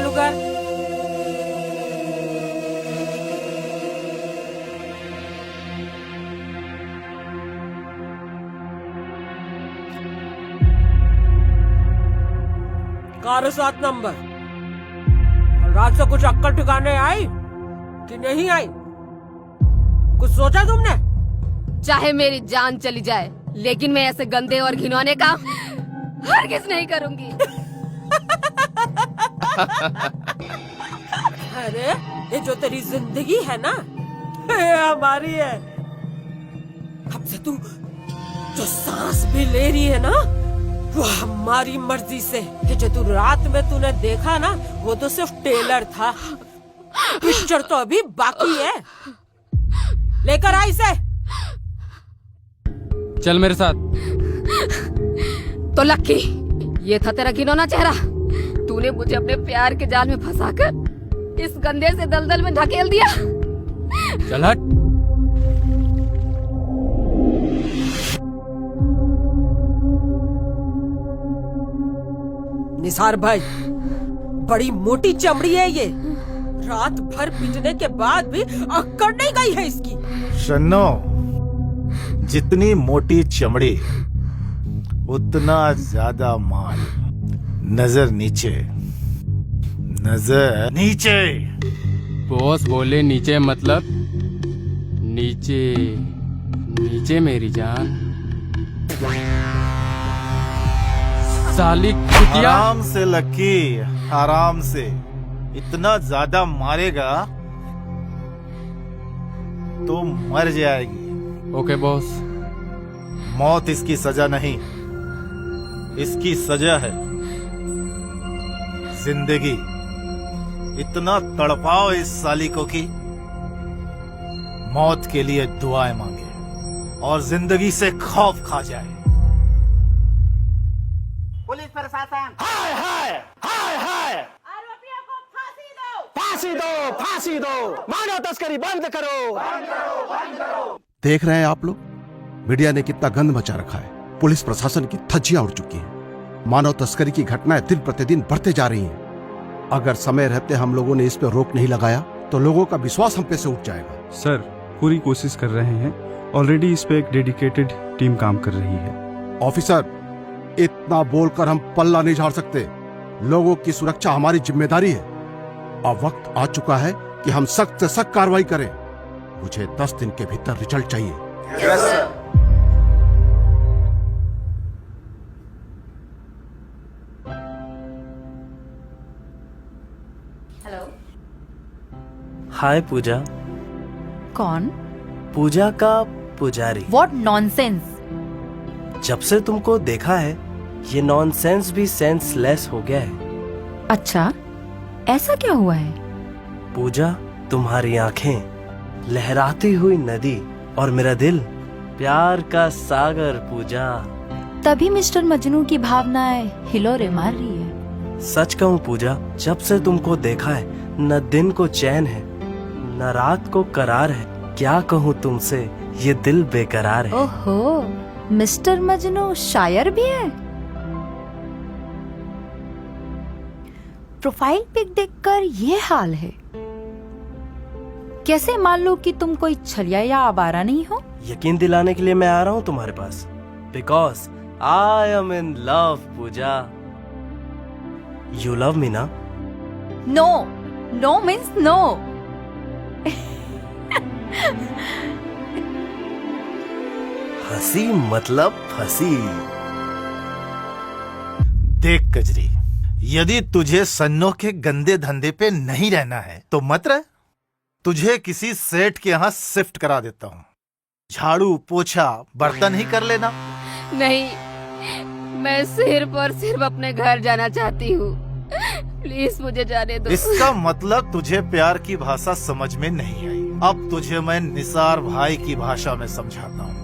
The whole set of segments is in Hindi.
चालू कर। Car 7 number. रात से कुछ अक्कल ठिकाने आई कि नहीं आई? कुछ सोचा तुमने? चाहे मेरी जान चली जाए, लेकिन मैं ऐसे गंदे और घिनौने काम हरगिज नहीं करूंगी। अरे ये जो तेरी जिंदगी है ना, ये हमारी है। अब से तू जो सांस भी ले रही है ना, वो हमारी मर्जी से। ये जो तू रात में तूने देखा ना, वो तो सिर्फ ट्रेलर था। पिक्चर तो अभी बाकी है। लेकर आई इसे। चल मेरे साथ। तो लक्की, ये था तेरा घिनौना चेहरा। तूने मुझे अपने प्यार के जाल में फंसाकर इस गंदे से दलदल में ढकेल दिया। चल हट। निसार भाई, बड़ी मोटी चमड़ी है ये। रात भर पीटने के बाद भी अक्कड़ नहीं गई है इसकी। शन्नो, जितनी मोटी चमड़ी उतना ज्यादा माल। नजर नीचे, नजर नीचे। बॉस बोले नीचे मतलब नीचे। नीचे मेरी जान। साली कुतिया। आराम से लक्की, आराम से। इतना ज्यादा मारेगा तो मर जाएगी। Okay boss. मौत इसकी सजा नहीं, इसकी सजा है जिंदगी। इतना तड़पाओ इस साली को कि मौत के लिए दुआएं मांगे और जिंदगी से खौफ खा जाए। पुलिस प्रशासन, हाय हाय हाय हाय, आरोपियों को फांसी दो। फांसी दो, फांसी दो, मानव तस्करी बंद करो। देख रहे हैं आप लोग, मीडिया ने कितना गंद मचा रखा है। पुलिस प्रशासन की धज्जियां उड़ चुकी हैं। मानव तस्करी की घटनाएं दिन प्रतिदिन बढ़ते जा रही हैं। अगर समय रहते हम लोगों ने इस पर रोक नहीं लगाया तो लोगों का विश्वास हम पे से उठ जाएगा। सर, पूरी कोशिश कर रहे हैं। ऑलरेडी इस पे एक डेडिकेटेड टीम काम कर रही है। ऑफिसर, इतना बोलकर हम पल्ला नहीं झाड़ सकते। लोगों की सुरक्षा हमारी जिम्मेदारी है। अब वक्त आ चुका है कि हम सख्त से सख्त कार्रवाई करें। मुझे 10 दिन के भीतर रिजल्ट चाहिए। Yes sir. हेलो। हाय पूजा। कौन? पूजा का पुजारी। What nonsense! जब से तुमको देखा है, ये नॉनसेंस भी सेंसलेस हो गया है। अच्छा, ऐसा क्या हुआ है? पूजा, तुम्हारी आंखें, लहराती हुई नदी और मेरा दिल, प्यार का सागर। पूजा, तभी मिस्टर मजनू की भावनाएं हिलोरे मार रही है। सच कहूँ पूजा, जब से तुमको देखा है, न दिन को चैन है, न रात को करार है। क्या कहूँ तुमसे, ये दिल बेकरार है। ओहो, मिस्टर मजनू शायर भी है। प्रोफाइल पिक देखकर ये हाल है। कैसे मान लो कि तुम कोई छलिया या आवारा नहीं हो? यकीन दिलाने के लिए मैं आ रहा हूँ तुम्हारे पास। Because I am in love. Puja, you love me ना? No, no means no. हंसी मतलब फंसी। देख कजरी, यदि तुझे सन्नो के गंदे धंधे पे नहीं रहना है तो मत रह। तुझे किसी सेठ के यहाँ शिफ्ट करा देता हूँ। झाड़ू पोछा बर्तन ही कर लेना। नहीं, मैं सिर्फ और सिर्फ अपने घर जाना चाहती हूँ। प्लीज मुझे जाने दो। इसका मतलब तुझे प्यार की भाषा समझ में नहीं आई। अब तुझे मैं निसार भाई की भाषा में समझाता हूँ।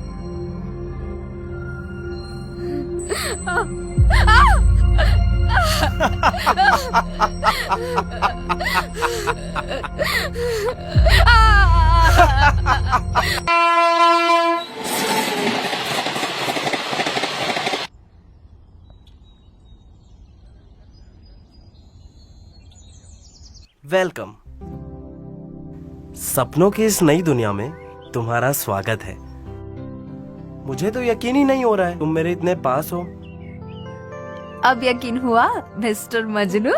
वेलकम। सपनों की इस नई दुनिया में तुम्हारा स्वागत है। मुझे तो यकीन ही नहीं हो रहा है तुम मेरे इतने पास हो। अब यकीन हुआ mister Majnu?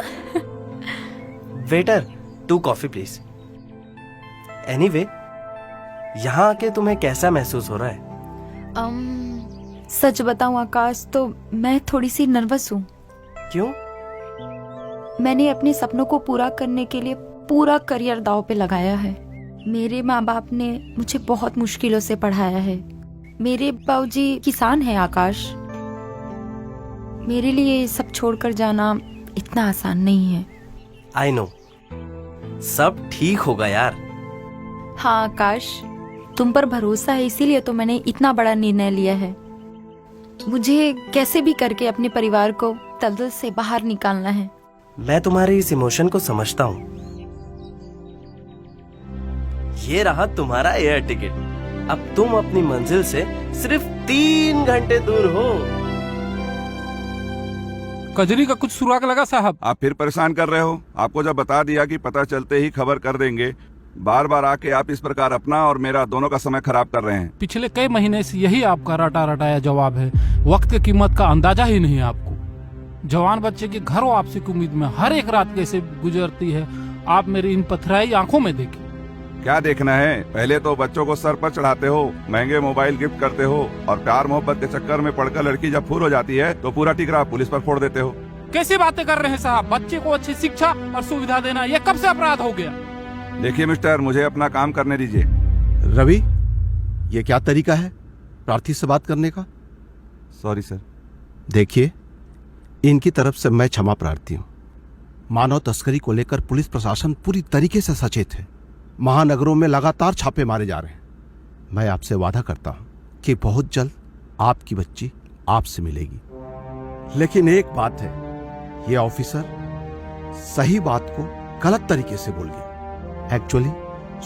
Waiter, 2 coffee please. Anyway, यहाँ आके तुम्हें कैसा महसूस हो रहा है? सच बताऊं आकाश, तो मैं थोड़ी सी नर्वस हूँ। क्यों? मैंने अपने सपनों को पूरा करने के लिए पूरा करियर दांव पे लगाया है। मेरे माँ बाप ने मुझे बहुत मुश्किलों से पढ़ाया है। मेरे बाबूजी किसान हैं आकाश। मेरे लिए ये सब छोड़कर जाना इतना आसान नहीं है। आई नो, सब ठीक होगा यार। हाँ आकाश, तुम पर भरोसा है, इसीलिए तो मैंने इतना बड़ा निर्णय लिया है। मुझे कैसे भी करके अपने परिवार को दलदल से बाहर निकालना है। मैं तुम्हारे इस इमोशन को समझता हूँ। ये रहा तुम्हारा एयर टिकट। अब तुम अपनी मंजिल से सिर्फ 3 घंटे दूर हो। कजरी का कुछ सुराग लगा साहब? आप फिर परेशान कर रहे हो। आपको जब बता दिया कि पता चलते ही खबर कर देंगे, बार बार आके आप इस प्रकार अपना और मेरा दोनों का समय खराब कर रहे हैं। पिछले कई महीने से यही आपका रटा रटाया जवाब है। वक्त की कीमत का अंदाजा ही नहीं है आपको। जवान बच्चे की घर वापसी की उम्मीद में हर एक रात कैसे गुजरती है आप मेरी इन पथराई आंखों में देखिए। क्या देखना है? पहले तो बच्चों को सर पर चढ़ाते हो, महंगे मोबाइल गिफ्ट करते हो, और प्यार मोहब्बत के चक्कर में पड़कर लड़की जब फूल हो जाती है तो पूरा टिकरा पुलिस पर फोड़ देते हो। कैसी बातें कर रहे हैं साहब? बच्चे को अच्छी शिक्षा और सुविधा देना ये कब से अपराध हो गया? देखिए मिस्टर, मुझे अपना काम करने दीजिए। रवि, ये क्या तरीका है प्रार्थी से बात करने का? Sorry sir. देखिए, इनकी तरफ से मैं क्षमा प्रार्थी हूँ। मानव तस्करी को लेकर पुलिस प्रशासन पूरी तरीके से सचेत है। महानगरों में लगातार छापे मारे जा रहे हैं। मैं आपसे वादा करता हूं कि बहुत जल्द आपकी बच्ची आपसे मिलेगी। लेकिन एक बात है, ये ऑफिसर सही बात को गलत तरीके से बोल गया। एक्चुअली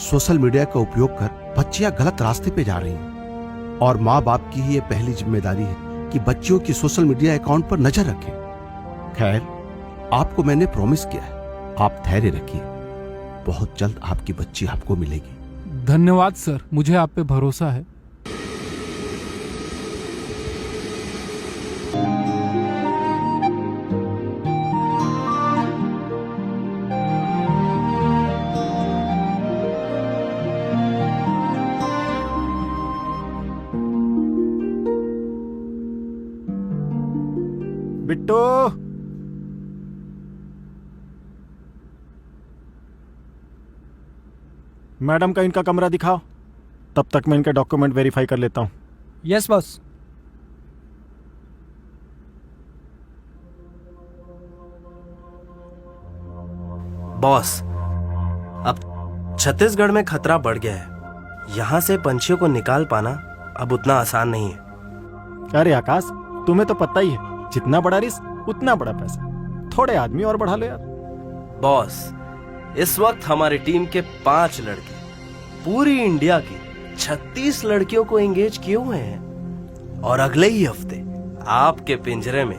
सोशल मीडिया का उपयोग कर बच्चियां गलत रास्ते पे जा रही हैं और माँ बाप की ही ये पहली जिम्मेदारी है कि बच्चियों की सोशल मीडिया अकाउंट पर नजर रखें। खैर, आपको मैंने प्रॉमिस किया है, आप धैर्य रखिए। बहुत जल्द आपकी बच्ची आपको मिलेगी। धन्यवाद सर, मुझे आप पे भरोसा है। बिट्टू, मैडम का इनका कमरा दिखाओ, तब तक मैं इनके डॉक्यूमेंट वेरीफाई कर लेता हूँ। Yes boss. बॉस, अब छत्तीसगढ़ में खतरा बढ़ गया है। यहाँ से पंछियों को निकाल पाना अब उतना आसान नहीं है। अरे आकाश, तुम्हें तो पता ही है, जितना बड़ा रिस्क उतना बड़ा पैसा। थोड़े आदमी और बढ़ा लो यार। बॉस, इस वक्त हमारी टीम के 5 लड़के पूरी इंडिया की 36 लड़कियों को एंगेज किए हुए हैं और अगले ही हफ्ते आपके पिंजरे में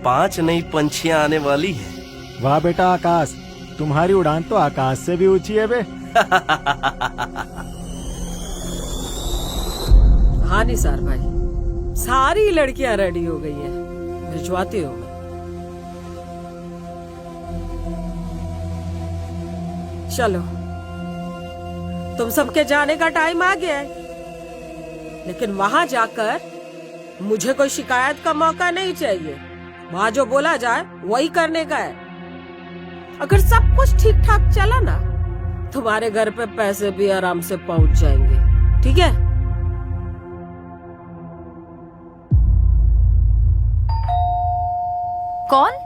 5 नई पंछियां आने वाली हैं। वाह बेटा आकाश, तुम्हारी उड़ान तो आकाश से भी ऊंची है बे। हाँ निसार भाई, सारी लड़कियां रेडी हो गई है, भिजवाती हो। चलो, तुम सबके जाने का टाइम आ गया है, लेकिन वहां जाकर मुझे कोई शिकायत का मौका नहीं चाहिए। वहां जो बोला जाए वही करने का है। अगर सब कुछ ठीक ठाक चला ना, तुम्हारे घर पे पैसे भी आराम से पहुंच जाएंगे। ठीक है? कौन?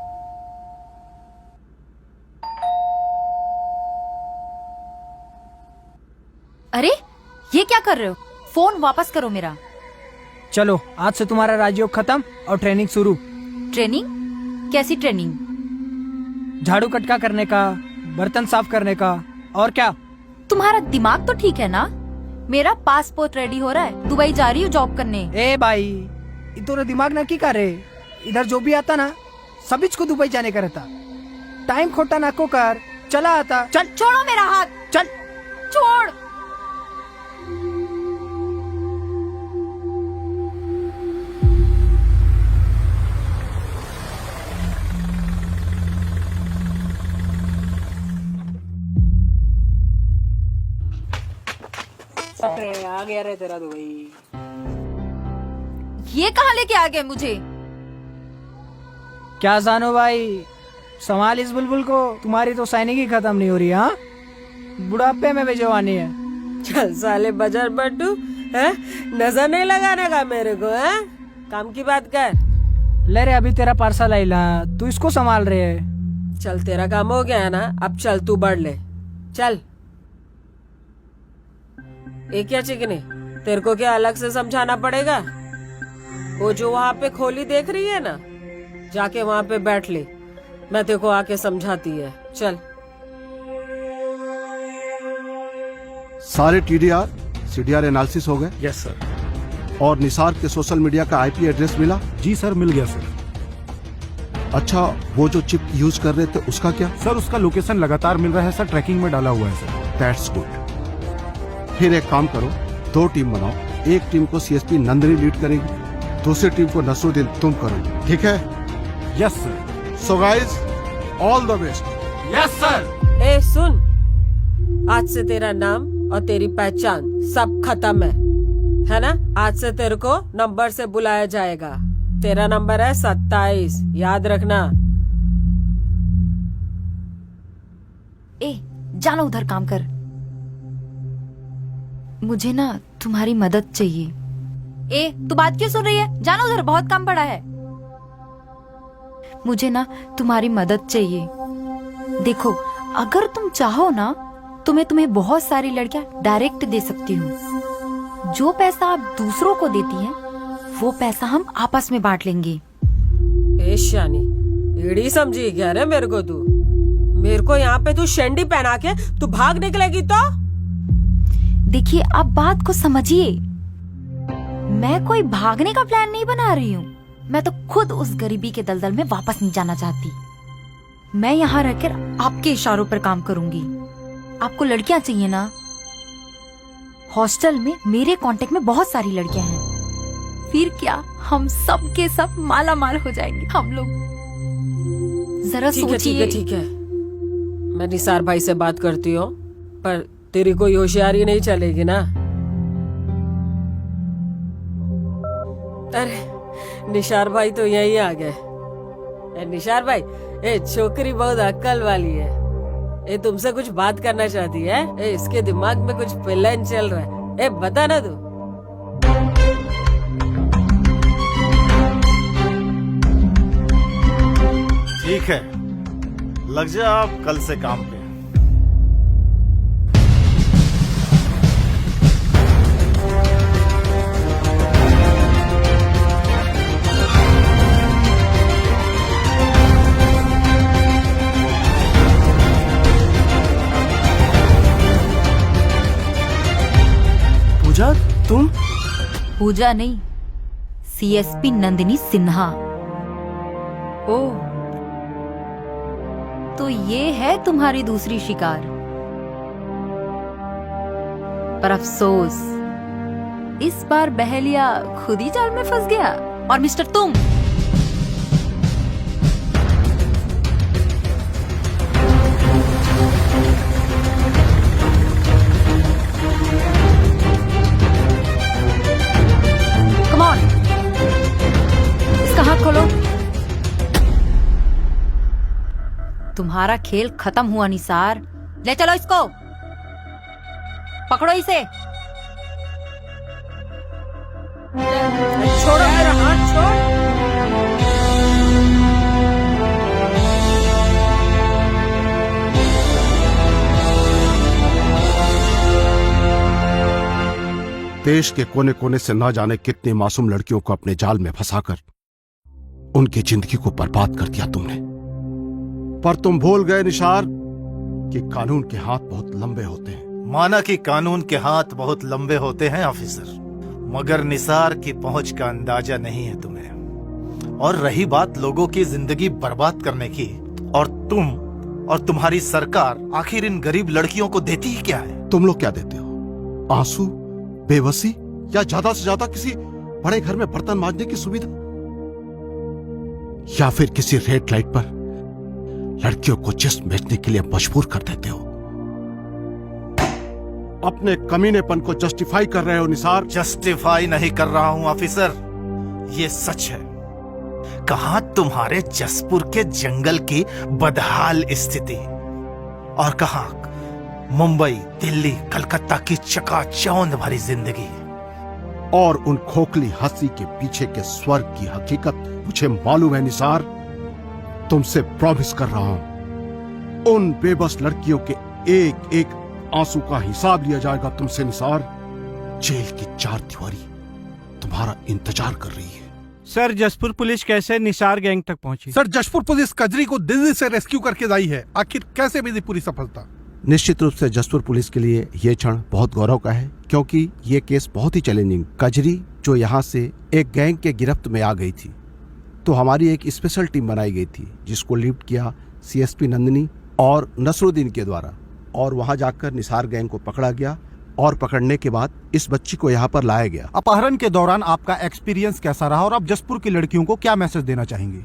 अरे, ये क्या कर रहे हो? फोन वापस करो मेरा। चलो, आज से तुम्हारा राजयोग खत्म और ट्रेनिंग शुरू। ट्रेनिंग? कैसी ट्रेनिंग? झाड़ू कटका करने का, बर्तन साफ करने का, और क्या? तुम्हारा दिमाग तो ठीक है ना? मेरा पासपोर्ट रेडी हो रहा है, दुबई जा रही हूँ जॉब करने। ए भाई, इतना दिमाग ना की करे। इधर जो भी आता ना, सभी को दुबई जाने का रहता। टाइम खोटा ना को कर चला आता। चल छोड़ो मेरा हाथ, चल। छोड़। आ गया रे तेरा दुबई। ये कहाँ लेके आ गए मुझे? क्या जानो भाई, संभाल इस बुलबुल को, तुम्हारी तो सैनिक ही खत्म नहीं हो रही। हाँ, बुढ़ापे में भी जवानी है। चल साले बाजार बड्डू, है नजर नहीं लगाने का मेरे को, है काम की बात कर। ले रे, अभी तेरा पार्सल आइला, तू इसको संभाल रहे है। चल तेरा काम हो गया है ना, अब चल तू बढ़ ले। चल एक क्या चिकनी, तेरे को क्या अलग से समझाना पड़ेगा? वो जो वहाँ पे खोली देख रही है ना, जाके वहाँ पे बैठ ले, मैं तेरे को आके समझाती है। चल। सारे टीडीआर सीडीआर एनालिसिस हो गए? Yes sir. और निसार के सोशल मीडिया का आईपी एड्रेस मिला? जी सर, मिल गया सर। अच्छा, वो जो चिप यूज कर रहे थे उसका क्या? सर उसका लोकेशन लगातार मिल रहा है सर, ट्रैकिंग में डाला हुआ है सर। That's good. फिर एक काम करो, 2 टीम बनाओ। एक टीम को सीएसपी नंदिनी लीड करेगी, दूसरी टीम को नसरुद्दीन तुम करोगे, ठीक है? Yes sir. So guys, all the best. Yes sir. ए सुन, आज से तेरा नाम और तेरी पहचान सब खत्म है ना? आज से तेरे को नंबर से बुलाया जाएगा। तेरा नंबर है 27, याद रखना। ए, जाना उधर काम कर। मुझे ना तुम्हारी मदद चाहिए। ए, तू बात क्यों सुन रही है? जाना उधर, बहुत काम पड़ा है। मुझे ना तुम्हारी मदद चाहिए। देखो, अगर तुम चाहो ना तो मैं तुम्हें बहुत सारी लड़कियां डायरेक्ट दे सकती हूँ। जो पैसा आप दूसरों को देती हैं, वो पैसा हम आपस में बांट लेंगे। ए शानी, एड़ी समझी क्या रे मेरे को तू? मेरे को यहाँ पे तू शेंडी पहना के तू भाग निकलेगी तो? देखिए, आप बात को समझिए। मैं कोई भागने का प्लान नहीं बना रही हूँ। मैं तो खुद उस गरीबी के दलदल में वापस नहीं जाना चाहती। मैं यहाँ रहकर आपके इशारों पर काम करूंगी। आपको लड़कियां चाहिए ना? हॉस्टल में मेरे कांटेक्ट में बहुत सारी लड़कियां हैं। फिर क्या, हम सब के सब माला माल हो जाएंगे हम लोग। जरा सोचिए। ठीक है, मैं निसार भाई से बात करती हूँ, पर तेरी कोई होशियारी नहीं चलेगी ना? अरे निशार भाई तो यही आ गए। निशार भाई, ए छोकरी बहुत अक्ल वाली है। ये तुमसे कुछ बात करना चाहती है। ए, इसके दिमाग में कुछ प्लान चल रहा है। ए बता ना तू। ठीक है, लग जा आप कल से काम पे। पूजा, तुम? पूजा नहीं, सीएसपी नंदिनी सिन्हा। ओ, तो ये है तुम्हारी दूसरी शिकार। पर अफसोस, इस बार बहेलिया खुद ही जाल में फंस गया। और मिस्टर तुम, कम ऑन, इसका हाथ खोलो। तुम्हारा खेल खत्म हुआ निसार। ले चलो इसको, पकड़ो इसे। छोड़ो मेरा हाथ, छोड़। देश के कोने कोने से ना जाने कितनी मासूम लड़कियों को अपने जाल में फंसाकर उनकी जिंदगी को बर्बाद कर दिया तुमने। पर तुम भूल गए निशार कि कानून के हाथ बहुत लंबे होते हैं। माना कि कानून के हाथ बहुत लंबे होते हैं ऑफिसर, मगर निसार की पहुंच का अंदाजा नहीं है तुम्हें। और रही बात लोगों की जिंदगी बर्बाद करने की, और तुम और तुम्हारी सरकार आखिर इन गरीब लड़कियों को देती ही क्या है? तुम लोग क्या देते हो? आंसू, बेबसी, या ज्यादा से ज्यादा किसी बड़े घर में बर्तन मांजने की सुविधा, या फिर किसी रेड लाइट पर लड़कियों को जिस्म बेचने के लिए मजबूर कर देते हो? अपने कमीनेपन को जस्टिफाई कर रहे हो निसार? जस्टिफाई नहीं कर रहा हूं ऑफिसर, ये सच है। कहां तुम्हारे जसपुर के जंगल की बदहाल स्थिति, और कहां मुंबई, दिल्ली, कलकत्ता की चकाचौंध भरी जिंदगी, और उन खोखली हंसी के पीछे के स्वर्ग की हकीकत मुझे मालूम है निसार। तुमसे प्रॉमिस कर रहा हूं, उन बेबस लड़कियों के एक एक आंसू का हिसाब लिया जाएगा तुमसे निसार। जेल की चार दीवारी तुम्हारा इंतजार कर रही है। सर, जसपुर पुलिस कैसे निसार गैंग तक पहुंची? सर, जसपुर पुलिस कजरी को दिल्ली से रेस्क्यू करके लाई है। आखिर कैसे मिली पूरी सफलता? निश्चित रूप से जसपुर पुलिस के लिए यह क्षण बहुत गौरव का है, क्योंकि ये केस बहुत ही चैलेंजिंग। कजरी जो यहाँ से एक गैंग के गिरफ्त में आ गई थी, तो हमारी एक स्पेशल टीम बनाई गई थी जिसको लीड किया सीएसपी नंदिनी और नसरुद्दीन के द्वारा, और वहां जाकर निसार गैंग को पकड़ा गया, और पकड़ने के बाद इस बच्ची को यहाँ पर लाया गया। अपहरण के दौरान आपका एक्सपीरियंस कैसा रहा और आप जसपुर की लड़कियों को क्या मैसेज देना चाहेंगे?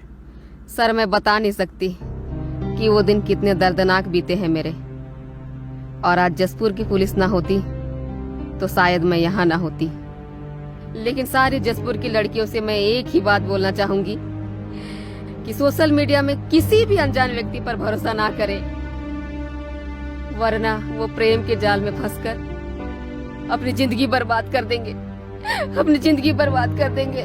सर, मैं बता नहीं सकती कि वो दिन कितने दर्दनाक बीते हैं मेरे, और आज जसपुर की पुलिस ना होती तो शायद मैं यहाँ ना होती। लेकिन सारी जसपुर की लड़कियों से मैं एक ही बात बोलना चाहूंगी कि सोशल मीडिया में किसी भी अनजान व्यक्ति पर भरोसा ना करें, वरना वो प्रेम के जाल में फंसकर अपनी जिंदगी बर्बाद कर देंगे, अपनी जिंदगी बर्बाद कर देंगे।